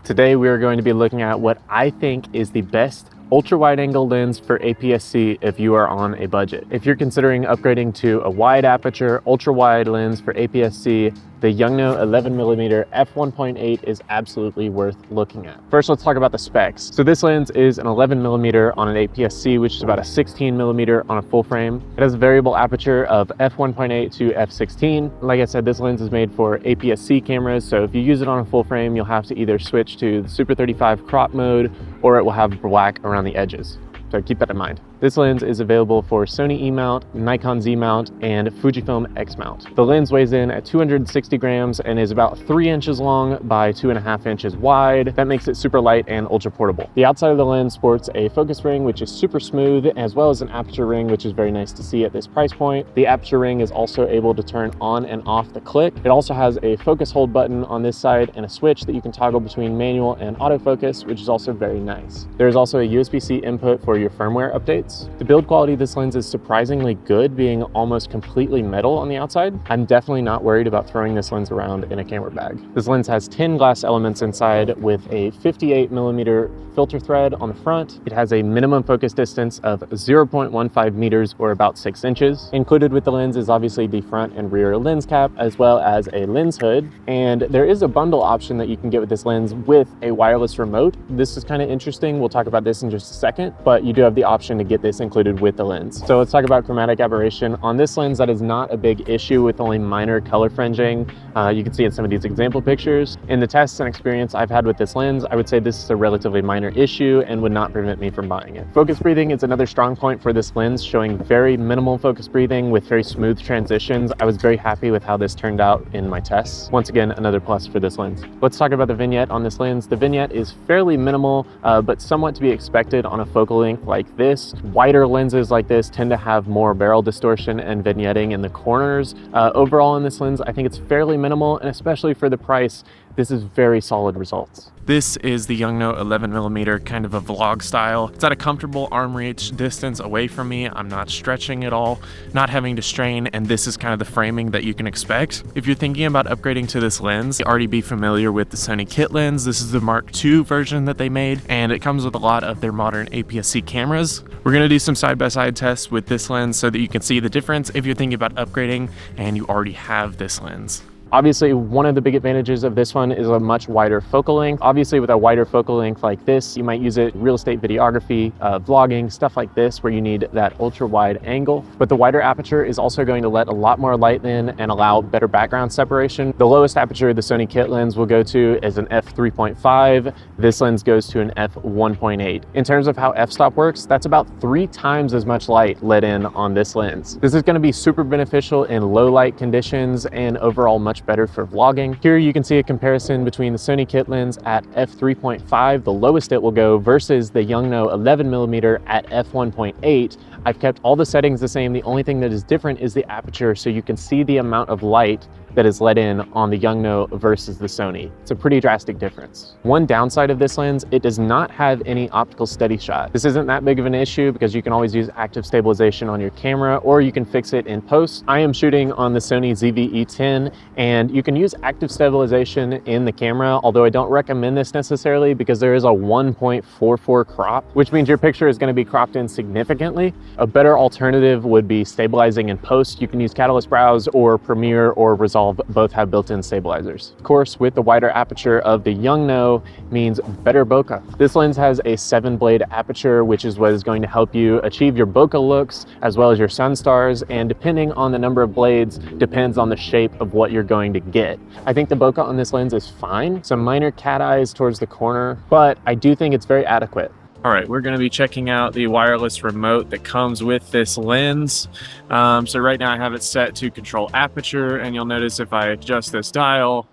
Today we are going to be looking at what I think is the best ultra-wide-angle lens for APS-C if you are on a budget. If you're considering upgrading to a wide aperture, ultra-wide lens for APS-C, the Yongnuo 11mm f1.8 is absolutely worth looking at. First, let's talk about the specs. So this lens is an 11mm on an APS-C, which is about a 16mm on a full frame. It has a variable aperture of f1.8 to f16. Like I said, this lens is made for APS-C cameras, so if you use it on a full frame, you'll have to either switch to the Super 35 crop mode, or it will have black around the edges. So keep that in mind. This lens is available for Sony E mount, Nikon Z mount, and Fujifilm X mount. The lens weighs in at 260 grams and is about 3 inches long by 2.5 inches wide. That makes it super light and ultra portable. The outside of the lens sports a focus ring, which is super smooth, as well as an aperture ring, which is very nice to see at this price point. The aperture ring is also able to turn on and off the click. It also has a focus hold button on this side and a switch that you can toggle between manual and autofocus, which is also very nice. There is also a USB-C input for your firmware updates. The build quality of this lens is surprisingly good, being almost completely metal on the outside. I'm definitely not worried about throwing this lens around in a camera bag. This lens has 10 glass elements inside with a 58mm filter thread on the front. It has a minimum focus distance of 0.15 meters or about 6 inches. Included with the lens is obviously the front and rear lens cap, as well as a lens hood. And there is a bundle option that you can get with this lens with a wireless remote. This is kind of interesting. We'll talk about this in just a second, but you do have the option to get this included with the lens. So let's talk about chromatic aberration. On this lens, that is not a big issue with only minor color fringing. You can see in some of these example pictures. In the tests and experience I've had with this lens, I would say this is a relatively minor issue and would not prevent me from buying it. Focus breathing is another strong point for this lens, showing very minimal focus breathing with very smooth transitions. I was very happy with how this turned out in my tests. Once again, another plus for this lens. Let's talk about the vignette on this lens. The vignette is fairly minimal, but somewhat to be expected on a focal length like this. Wider lenses like this tend to have more barrel distortion and vignetting in the corners. Overall in this lens, I think it's fairly minimal, and especially for the price, this is very solid results. This is the Yongnuo 11mm, kind of a vlog style. It's at a comfortable arm reach distance away from me. I'm not stretching at all, not having to strain, and this is kind of the framing that you can expect. If you're thinking about upgrading to this lens, you already be familiar with the Sony kit lens. This is the Mark II version that they made, and it comes with a lot of their modern APS-C cameras. We're gonna do some side-by-side tests with this lens so that you can see the difference if you're thinking about upgrading and you already have this lens. Obviously, one of the big advantages of this one is a much wider focal length. Obviously, with a wider focal length like this, you might use it in real estate videography, vlogging, stuff like this, where you need that ultra wide angle. But the wider aperture is also going to let a lot more light in and allow better background separation. The lowest aperture the Sony kit lens will go to is an f3.5. This lens goes to an f1.8. In terms of how f-stop works, that's about 3 times as much light let in on this lens. This is going to be super beneficial in low light conditions and overall much better for vlogging. Here you can see a comparison between the Sony kit lens at f3.5, the lowest it will go, versus the Yongnuo 11mm at f1.8. I've kept all the settings the same. The only thing that is different is the aperture, so you can see the amount of light that is let in on the Yongnuo versus the Sony. It's a pretty drastic difference. One downside of this lens, it does not have any optical steady shot. This isn't that big of an issue because you can always use active stabilization on your camera, or you can fix it in post. I am shooting on the Sony ZV-E10, and you can use active stabilization in the camera, although I don't recommend this necessarily because there is a 1.44 crop, which means your picture is going to be cropped in significantly. A better alternative would be stabilizing in post. You can use Catalyst Browse or Premiere or Resolve. Both have built-in stabilizers. Of course, with the wider aperture of the Yongnuo means better bokeh. This lens has a 7-blade aperture, which is what is going to help you achieve your bokeh looks as well as your sun stars, and depending on the number of blades depends on the shape of what you're going to get. I think the bokeh on this lens is fine. Some minor cat eyes towards the corner, but I do think it's very adequate. All right, we're going to be checking out the wireless remote that comes with this lens. So right now I have it set to control aperture, and you'll notice if I adjust this dial,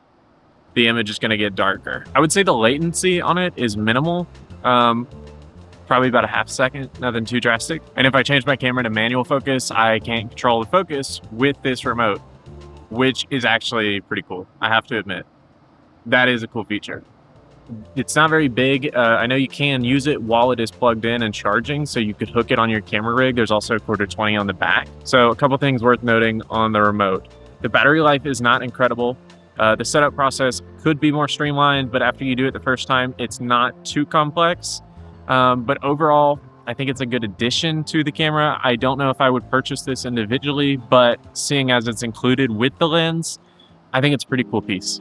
the image is going to get darker. I would say the latency on it is minimal, probably about a half second, nothing too drastic. And if I change my camera to manual focus, I can control the focus with this remote, which is actually pretty cool, I have to admit. That is a cool feature. It's not very big. I know you can use it while it is plugged in and charging, so you could hook it on your camera rig. There's also a quarter 20 on the back. So a couple things worth noting on the remote. The battery life is not incredible. The setup process could be more streamlined, but after you do it the first time, it's not too complex. But overall, I think it's a good addition to the camera. I don't know if I would purchase this individually, but seeing as it's included with the lens, I think it's a pretty cool piece.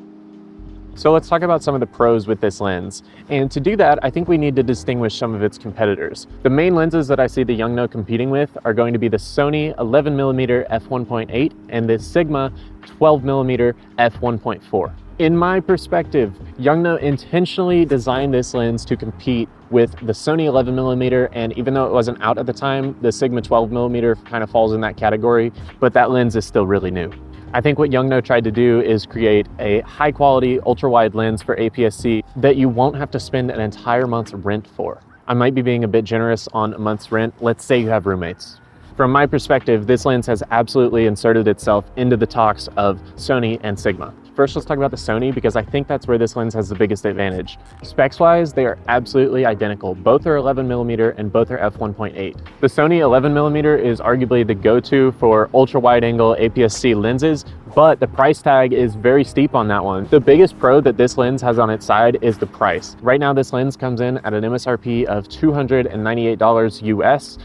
So let's talk about some of the pros with this lens. And to do that, I think we need to distinguish some of its competitors. The main lenses that I see the Yongnuo competing with are going to be the Sony 11mm f1.8 and the Sigma 12mm f1.4. In my perspective, Yongnuo intentionally designed this lens to compete with the Sony 11mm, and even though it wasn't out at the time, the Sigma 12mm kind of falls in that category, but that lens is still really new. I think what Yongnuo tried to do is create a high quality ultra-wide lens for APS-C that you won't have to spend an entire month's rent for. I might be being a bit generous on a month's rent. Let's say you have roommates. From my perspective, this lens has absolutely inserted itself into the talks of Sony and Sigma. First, let's talk about the Sony because I think that's where this lens has the biggest advantage. Specs-wise, they are absolutely identical. Both are 11mm and both are f1.8. The Sony 11mm is arguably the go-to for ultra-wide-angle APS-C lenses, but the price tag is very steep on that one. The biggest pro that this lens has on its side is the price. Right now, this lens comes in at an MSRP of $298 US.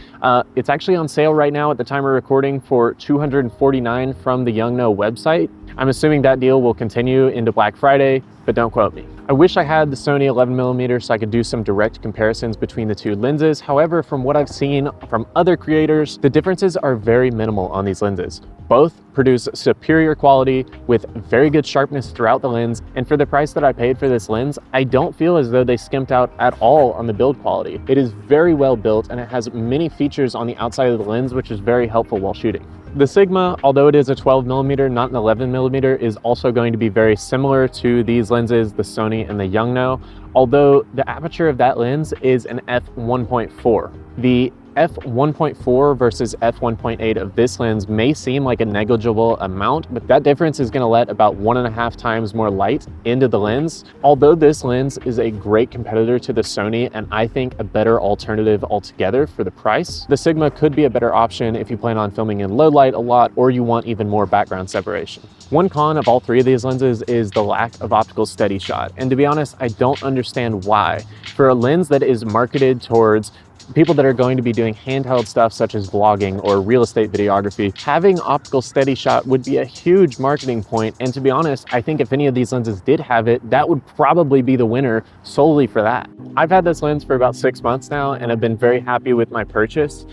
It's actually on sale right now at the time of recording for $249 from the Yongnuo website. I'm assuming that deal will continue into Black Friday, but don't quote me. I wish I had the Sony 11mm so I could do some direct comparisons between the two lenses. However, from what I've seen from other creators, the differences are very minimal on these lenses. Both produce superior quality with very good sharpness throughout the lens, and for the price that I paid for this lens, I don't feel as though they skimped out at all on the build quality. It is very well built and it has many features on the outside of the lens, which is very helpful while shooting. The Sigma, although it is a 12mm, not an 11mm, is also going to be very similar to these lenses, the Sony and the Yongnuo, although the aperture of that lens is an f1.4. The f1.4 versus f1.8 of this lens may seem like a negligible amount, but that difference is going to let about 1.5 times more light into the lens. Although this lens is a great competitor to the Sony and I think a better alternative altogether for the price, the Sigma could be a better option if you plan on filming in low light a lot or you want even more background separation. One con of all three of these lenses is the lack of optical steady shot, and to be honest, I don't understand why. For a lens that is marketed towards people that are going to be doing handheld stuff such as vlogging or real estate videography, having optical steady shot would be a huge marketing point. And to be honest, I think if any of these lenses did have it, that would probably be the winner solely for that. I've had this lens for about 6 months now and I've been very happy with my purchase.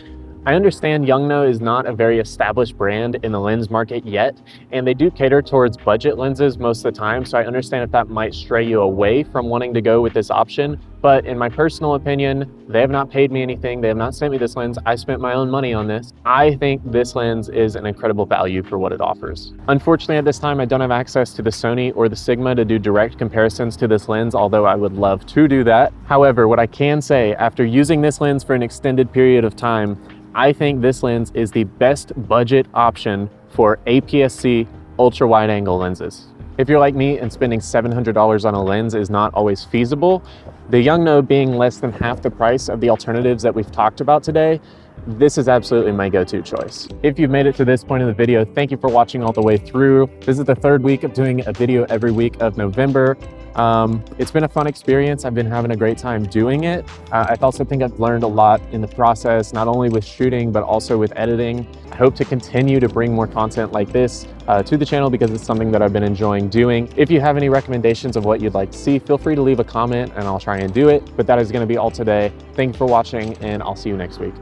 I understand Yongnuo is not a very established brand in the lens market yet, and they do cater towards budget lenses most of the time, so I understand if that might stray you away from wanting to go with this option. But in my personal opinion, they have not paid me anything. They have not sent me this lens. I spent my own money on this. I think this lens is an incredible value for what it offers. Unfortunately, at this time, I don't have access to the Sony or the Sigma to do direct comparisons to this lens, although I would love to do that. However, what I can say, after using this lens for an extended period of time, I think this lens is the best budget option for APS-C ultra wide angle lenses. If you're like me and spending $700 on a lens is not always feasible, the Yongnuo being less than half the price of the alternatives that we've talked about today, this is absolutely my go-to choice. If you've made it to this point in the video, thank you for watching all the way through. This is the third week of doing a video every week of November. It's been a fun experience. I've been having a great time doing it. I also think I've learned a lot in the process, not only with shooting, but also with editing. I hope to continue to bring more content like this to the channel because it's something that I've been enjoying doing. If you have any recommendations of what you'd like to see, feel free to leave a comment and I'll try and do it. But that is going to be all today. Thank you for watching and I'll see you next week.